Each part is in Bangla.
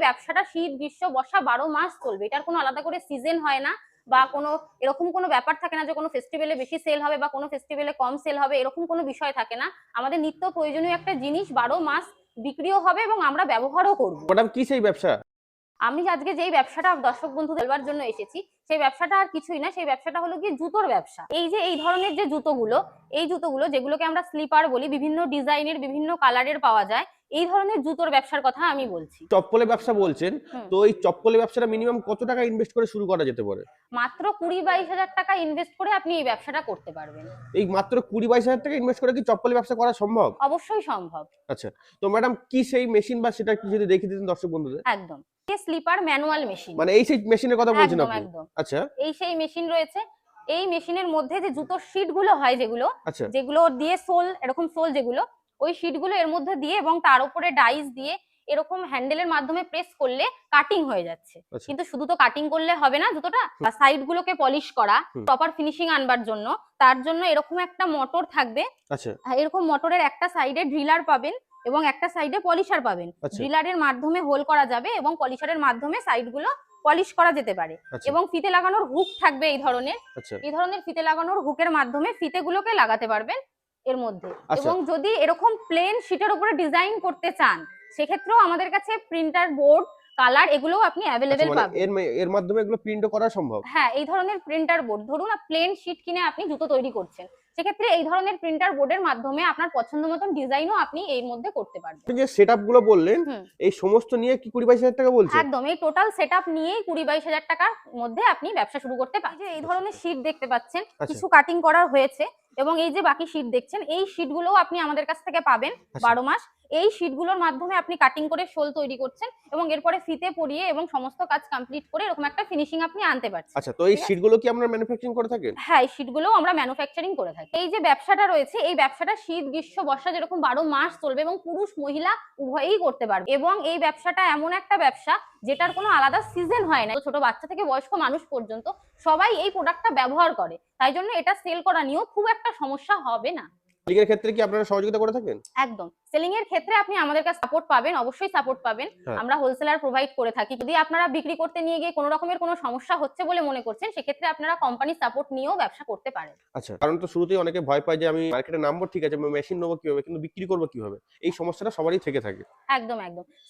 ব্যবসাটা শীত গ্রীষ্ম বর্ষা 12 মাস চলবে, এটার কোনো আলাদা করে সিজন হয় না বা কোনো এরকম কোনো ব্যাপার থাকে না যে কোনো ফেস্টিভ্যালে বেশি সেল হবে বা কোনো ফেস্টিভ্যালে কম সেল হবে, এরকম কোনো বিষয় থাকে না। আমাদের নিত্য প্রয়োজনীয় একটা জিনিস 12 মাস বিক্রিও হবে এবং আমরা ব্যবহারও করব। ম্যাডাম কি সেই ব্যবসা? আমি আজকে যেই ব্যবসাটা দর্শক বন্ধু দেওয়ার জন্য এসেছি, সেই ব্যবসাটা আর কিছুই না, সেই ব্যবসাটা হলো কি জুতোর ব্যবসা। এই যে এই ধরনের যে জুতোগুলো, এই জুতোগুলো যেগুলোকে আমরা স্লিপার বলি, বিভিন্ন ডিজাইনের বিভিন্ন কালারের পাওয়া যায়, এই ধরনের জুতোর ব্যবসার কথা আমি বলছি। চপ্পলের ব্যবসা বলছেন, তো এই চপ্পলের ব্যবসাটা মিনিমাম কত টাকা ইনভেস্ট করে শুরু করা যেতে পারে? মাত্র 20-22 হাজার টাকা ইনভেস্ট করে আপনি এই ব্যবসাটা করতে পারবেন। এই মাত্র 20-22 হাজার টাকা ইনভেস্ট করে কি চপ্পলের ব্যবসা করা সম্ভব? অবশ্যই সম্ভব। আচ্ছা, তো ম্যাডাম কি সেই মেশিন বা সেটা কি যদি দেখিয়ে দিতেন দর্শক বন্ধুদের। একদম, স্লিপার ম্যানুয়াল মেশিন, মানে এই সেই মেশিনের কথা বলছেন আপনি? একদম। আচ্ছা এই সেই মেশিন রয়েছে। এই মেশিনের মধ্যে যে জুতোর শীট গুলো হয়, আচ্ছা যেগুলো দিয়ে সোল, এরকম সোল যেগুলো, ওই শীট গুলো এর মধ্যে দিয়ে এবং তার উপরে ডাইস দিয়ে এরকম হ্যান্ডেলের মাধ্যমে প্রেস করলে কাটিং হয়ে যাচ্ছে। আচ্ছা। কিন্তু শুধু তো কাটিং করলে হবে না, জুতোটা সাইড গুলোকে পলিশ করা, প্রপার ফিনিশিং আনবার জন্য তার জন্য এরকম একটা মোটর থাকবে। আচ্ছা এরকম মোটরের একটা সাইডে ড্রিলার পাবেন এবং একটা সাইডে পলিশার পাবেন। ড্রিলারের মাধ্যমে হোল করা যাবে এবং পলিশারের মাধ্যমে সাইড গুলো পলিশ করা যেতে পারে। এবং ফিতে লাগানোর হুক থাকবে এই ধরনের ফিতে লাগানোর হুকের মাধ্যমে ফিতেগুলোকে লাগাতে পারবেন এর মধ্যে। এবং যদি এরকম প্লেন শীটের উপরে ডিজাইন করতে চান, সেক্ষেত্রেও আমাদের কাছে প্রিন্টার বোর্ড, কালার এগুলোও আপনি অ্যাভেলেবেল পাবেন। এর মাধ্যমে এগুলো প্রিন্টও করা সম্ভব? হ্যাঁ, এই ধরনের প্রিন্টার বোর্ড, ধরুন প্লেন শীট কিনে আপনি জুতো তৈরি করছেন, সেক্ষেত্রে এই ধরনের প্রিন্টার বোর্ডের মাধ্যমে আপনার পছন্দ মতন ডিজাইনও আপনি এর মধ্যে করতে পারবেন। যে সেটআপ গুলো বললেন, এই সমস্ত নিয়ে কি 20-22 হাজার টাকা বলছেন? একদম, এই টোটাল সেটআপ নিয়েই 20-22 হাজার টাকার মধ্যে আপনি ব্যবসা শুরু করতে পারেন। এই ধরনের শীট দেখতে পাচ্ছেন, কিছু কাটিং করা হয়েছে এবং এই যে বাকি শীট দেখছেন, এই শীটগুলোও আপনি আমাদের কাছ থেকে পাবেন 12 মাস। এই শীটগুলোর মাধ্যমে আপনি কাটিং করে শোল তৈরি করছেন এবং এরপরে ফিতে পরিয়ে এবং সমস্ত কাজ কমপ্লিট করে এরকম একটা ফিনিশিং আপনি আনতে পারছেন। আচ্ছা, তো এই শীটগুলো কি আপনারা ম্যানুফ্যাকচারিং করে থাকেন? হ্যাঁ, এই শীটগুলোও আমরা ম্যানুফ্যাকচারিং করে থাকি। এই যে ব্যবসাটা রয়েছে, এই ব্যবসাটা শীত গ্রীষ্ম বর্ষা যেরকম 12 মাস চলবে এবং পুরুষ মহিলা উভয়েই করতে পারবে। এবং এই ব্যবসাটা এমন একটা ব্যবসা যেটার কোনো আলাদা সিজন হয় না, ছোট বাচ্চা থেকে বয়স্ক মানুষ পর্যন্ত সবাই এই প্রোডাক্টটা ব্যবহার করে, তাই জন্য এটা সেল করা নিয়েও খুব একটা সমস্যা হবে না। সেলিং এর ক্ষেত্রে কি আপনারা সহযোগিতা করে থাকেন? একদম, সেলিং এর ক্ষেত্রে আপনি আমাদের কাছে সাপোর্ট পাবেন, অবশ্যই সাপোর্ট পাবেন। আমরা হোলসেলার প্রোভাইড করে থাকি। যদি আপনারা বিক্রি করতে নিয়ে গিয়ে কোনো রকমের কোনো সমস্যা হচ্ছে বলে মনে করছেন, সেক্ষেত্রে আপনারা কোম্পানি সাপোর্ট নিয়েও ব্যবসা করতে পারেন। আচ্ছা, কারণ তো শুরুতেই অনেকে ভয় পায় যে আমি মার্কেটে নামবো, ঠিক আছে, আমি মেশিন নেবো কিভাবে, কিন্তু বিক্রি করবো কিভাবে, এই সমস্যাটা সবারই থেকে থাকে। একদম,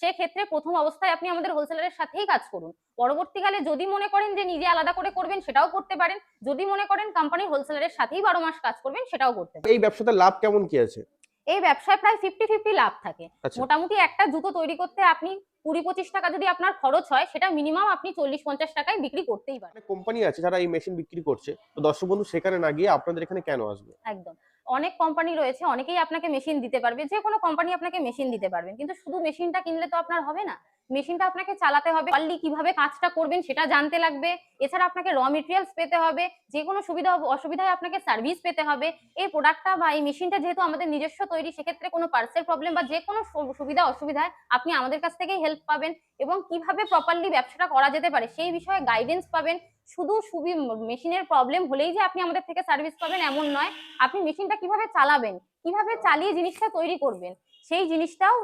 সেক্ষেত্রে প্রথম অবস্থায় আপনি আমাদের হোলসেলারের সাথেই কাজ করুন। পরবর্তীকালে যদি মনে করেন যে নিজে আলাদা করে করবেন, সেটাও করতে পারেন। যদি মনে করেন কোম্পানির হোলসেলারের সাথেই 12 মাস কাজ করবেন, সেটাও করতে পারেন। এই ব্যবসাতে লাভ কেমন কি আছে? এই ব্যবসায় প্রায় 50-50 লাভ থাকে। মোটামুটি একটা জুতো তৈরি করতে আপনি 20-25 টাকা যদি আপনার খরচ হয়, সেটা মিনিমাম আপনি 40-50 টাকায় বিক্রি করতেই পারেন। কোম্পানি আছে যারা এই মেশিন বিক্রি করছে, তো দর্শক বন্ধু সেখানে না গিয়ে আপনাদের এখানে কেন আসবে? একদম, অনেক কোম্পানি রয়েছে, অনেকেই আপনাকে মেশিন দিতে পারবে, যে কোনো কোম্পানি আপনাকে মেশিন দিতে পারবেন, কিন্তু শুধু মেশিনটা কিনলে তো আপনার হবে না। মেশিনটা আপনাকে চালাতে হবে, পারলি কিভাবে কাজটা করবেন সেটা জানতে লাগবে। এছাড়া আপনাকে র মেটেরিয়ালস পেতে হবে, যে কোনো সুবিধা অসুবিধায় আপনাকে সার্ভিস পেতে হবে। এই প্রোডাক্টটা বা এই মেশিনটা যেহেতু আমাদের নিজস্ব তৈরি, সেক্ষেত্রে কোনো পার্সেল প্রবলেম বা যে কোনো সুবিধা অসুবিধায় আপনি আমাদের কাছ থেকেই হেল্প পাবেন এবং কিভাবে প্রপারলি ব্যবসাটা করা যেতে পারে সেই বিষয়ে গাইডেন্স পাবেন। শুধু মেশিনের প্রবলেম হলেই যে আপনি আমাদের থেকে সার্ভিস পাবেন এমন নয়, আপনি মেশিনটা কিভাবে চালাবেন, কিভাবে চালিয়ে জিনিসটা তৈরি করবেন, সেই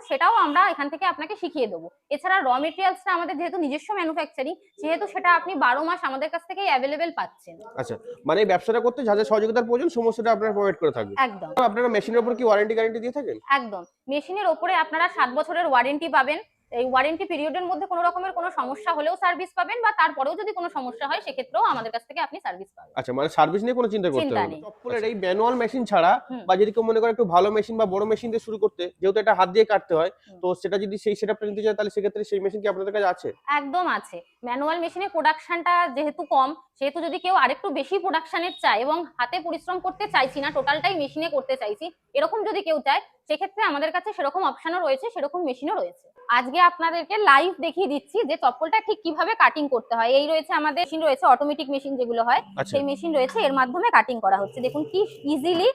সেটাও আমরা এখান থেকে আপনাকে শিখিয়ে দেবো। এছাড়া র মেটেরিয়ালসটা আমাদের যেহেতু নিজস্ব ম্যানুফ্যাকচারিং, সেহেতু সেটা আপনি 12 মাস আমাদের কাছ থেকেই অ্যাভেলেবেল পাচ্ছেন। আচ্ছা, মানে এই ব্যবসাটা করতে যা যা সহযোগিতার প্রয়োজন সমস্তটা আপনারা প্রোভাইড করে থাকবেন? একদম। আপনারা মেশিনের উপর কি ওয়ারেন্টি গ্যারান্টি দিয়ে থাকেন? একদম, মেশিনের ওপরে আপনারা 7 বছরের ওয়ারেন্টি পাবেন। এই ওয়ারেন্টি পিরিয়ডের মধ্যে কোনো রকমের কোনো সমস্যা হলেও সার্ভিস পাবেন, বা তারপরেও যদি কোনো সমস্যা হয়, সেক্ষেত্রেও আমাদের কাছ থেকে আপনি সার্ভিস পাবেন। আচ্ছা, মানে সার্ভিস নিয়ে কোনো চিন্তা করতে হবে না। চপ্পলের এই ম্যানুয়াল মেশিন ছাড়া বা যদি কেউ মনে করে একটু ভালো মেশিন বা বড় মেশিন দিয়ে শুরু করতে, যেহেতু এটা হাত দিয়ে কাটতে হয়, তো সেটা যদি সেই সেটআপটা নিতে চায়, তাহলে সেক্ষেত্রে সেই মেশিন কি আপনাদের কাছে আছে? একদম আছে। ম্যানুয়াল মেশিনের প্রোডাকশনটা যেহেতু কম, সেহেতু যদি কেউ আরেকটু বেশি প্রোডাকশনের চায় এবং হাতে পরিশ্রম করতে চাইছি না, টোটালটাই মেশিনে করতে চাইছি, এরকম যদি কেউ চায়, সেক্ষেত্রে আমাদের কাছে সেরকম অপশনও রয়েছে, সেরকম মেশিনও রয়েছে। আজকে আপনাদেরকে লাইভ দেখিয়ে দিচ্ছি যে চপ্পলটা ঠিক কিভাবে কাটিং করতে হয়। এই রয়েছে আমাদের মেশিন, রয়েছে অটোমেটিক মেশিন যেগুলো হয়, সেই মেশিন রয়েছে, এর মাধ্যমে কাটিং করা হচ্ছে। দেখুন কি ইজিলি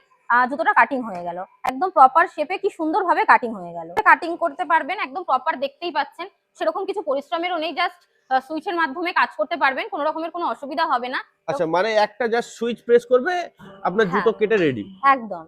জুতোটা কাটিং হয়ে গেল, একদম প্রপার শেপে কি সুন্দরভাবে কাটিং হয়ে গেল। কাটিং করতে পারবেন, একদম প্রপার, দেখতেই পাচ্ছেন, সেরকম কিছু পরিশ্রমেরও নেই, জাস্ট সুইচের মাধ্যমে কাজ করতে পারবেন, কোনো রকমের কোনো অসুবিধা হবে না। আচ্ছা, মানে একটা জাস্ট সুইচ প্রেস করবে, আপনার জুতো কেটে রেডি। একদম,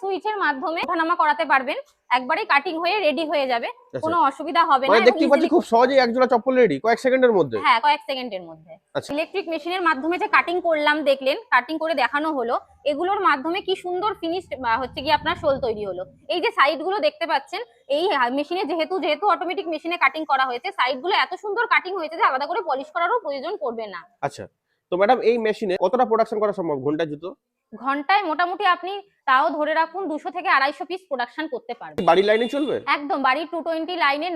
সুইচের মাধ্যমে ওঠানামা করাতে পারবেন, একবারেই কাটিং হয়ে রেডি হয়ে যাবে, আচ্ছা। কোনো অসুবিধা হবে না। মানে দেখতে পাচ্ছি খুব সহজেই এক জোড়া চপ্পল রেডি কয়েক সেকেন্ডের মধ্যে। হ্যাঁ, কয়েক সেকেন্ডের মধ্যে। আচ্ছা। ইলেকট্রিক মেশিনের মাধ্যমে যে কাটিং করলাম দেখলেন, কাটিং করে দেখানো হলো, এগুলোর মাধ্যমে কি সুন্দর ফিনিশড হচ্ছে কি আপনার শোল তৈরি হলো। এই যে সাইড গুলো দেখতে পাচ্ছেন, এই মেশিনে যেহেতু অটোমেটিক মেশিনে কাটিং করা হয়েছে, সাইড গুলো এত সুন্দর কাটিং হয়েছে যে আলাদা করে পলিশ করারও প্রয়োজন পড়বে না। আচ্ছা, তো ম্যাডাম এই মেশিনে কতটা প্রোডাকশন করা সম্ভব ঘন্টায় জুতো? ঘন্টায় মোটামুটি আপনি তাও ধরে রাখুন 200 থেকে 250 পিস প্রোডাকশন করতে পারবেন। বাড়ির লাইনে চলবে? একদম বাড়ির 220 লাইনে,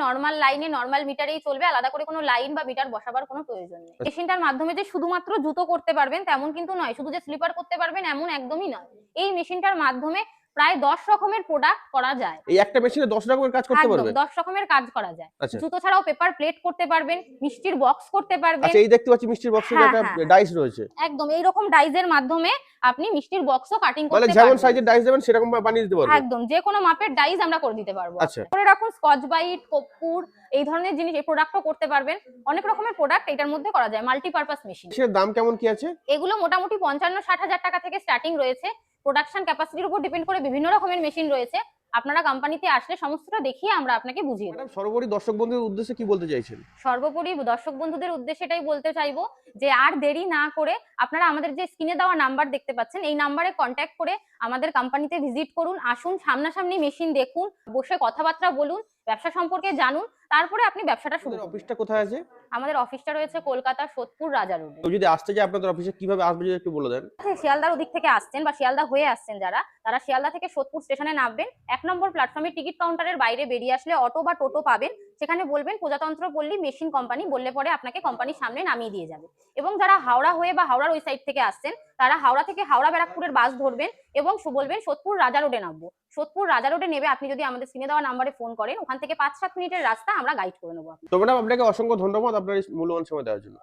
নরমাল মিটারেই চলবে, আলাদা করে কোনো লাইন বা মিটার বসাবার কোনো প্রয়োজন নেই। মেশিনটার মাধ্যমে যে শুধুমাত্র জুতো করতে পারবেন তেমন কিন্তু নয়, শুধু যে স্লিপার করতে পারবেন এমন একদমই নয়। এই মেশিনটার মাধ্যমে প্রায় 10 রকমের প্রোডাক্ট করা যায়। এই একটা মেশিনে 10 রকমের কাজ করতে পারবে? 10 রকমের কাজ করা যায়। আচ্ছা। জুতো ছাড়াও পেপার প্লেট করতে পারবেন, মিষ্টির বক্স করতে পারবেন। আচ্ছা, এই দেখতে পাচ্ছি মিষ্টির বক্সে একটা ডাইস রয়েছে। একদম এইরকম ডাইজের মাধ্যমে আপনি মিষ্টির বক্সও কাটিং করতে পারবেন। মানে যেমন সাইজের ডাইস দেবেন সেরকম বানিয়ে দিতে পারবেন? একদম যে কোনো মাপের ডাইজ আমরা করে দিতে পারবো। আচ্ছা। করে রাখুন স্কচ বাইট, কর্পূর, এই ধরনের জিনিস, এই প্রোডাক্টও করতে পারবেন। অনেক রকমের প্রোডাক্ট এটার মধ্যে করা যায়। Multipurpose machine. এর দাম কেমন কি আছে? এগুলো মোটামুটি 55-60 হাজার টাকা থেকে স্টার্টিং রয়েছে। প্রোডাকশন ক্যাপাসিটির উপর ডিপেন্ড করে বিভিন্ন রকমের মেশিন রয়েছে। আপনারা কোম্পানিতে আসলে সমস্তটা দেখিয়ে আমরা আপনাকে বুঝিয়ে দেব। ম্যাডাম সর্বোপরি দর্শক বন্ধুদের উদ্দেশ্যে কি বলতে চাইছেন? সর্বোপরি দর্শক বন্ধুদের উদ্দেশ্যে এটাই বলতে চাইবো যে আর দেরি না করে আপনারা আমাদের যে স্ক্রিনে দেওয়া নাম্বার দেখতে পাচ্ছেন, এই নাম্বারে কন্ট্যাক্ট করে আমাদের কোম্পানিতে ভিজিট করুন। আসুন, সামনাসামনি মেশিন দেখুন, বসে কথাবার্তা বলুন, ব্যবসা সম্পর্কে জানুন, তারপরে আপনি ব্যবসাটা শুরু করুন। অফিসটা কোথায় আছে? আমাদের অফিসটা রয়েছে কলকাতা সোদপুর রাজা রোডে। তো যদি আসতে চাই আপনাদের অফিসে কিভাবে আসবে যদি একটু বলে দেন। শিয়ালদার ওদিক থেকে আসছেন বা শিয়ালদা হয়ে আসছেন যারা, তারা শিয়ালদা থেকে সোদপুর স্টেশনে নামবেন। 1 নম্বর প্ল্যাটফর্মে টিকিট কাউন্টারের বাইরে বেরিয়ে আসলে অটো বা টোটো পাবেন। সেখানে বলবেন প্রজাতন্ত্র পল্লী মেশিন কোম্পানি, বললে পরে আপনাকে কোম্পানির সামনে নামিয়ে দিয়ে যাবে। এবং যারা হাওড়া হয়ে বা হাওড়ার ওই সাইড থেকে আসছেন, তারা হাওড়া থেকে হাওড়া ব্যারাকপুরের বাস ধরবেন এবং বলবেন সোদপুর রাজা রোডে নামবো। সোদপুর রাজা রোডে নেবে আপনি যদি আমাদের স্ক্রিনে দেওয়া নাম্বারে ফোন করেন, ওখান থেকে 5-7 মিনিটের রাস্তা আমরা গাইড করে নেবো। তো ম্যাডাম আপনাকে অসংখ্য ধন্যবাদ আপনার এই মূল্যবান সময় দেওয়ার জন্য।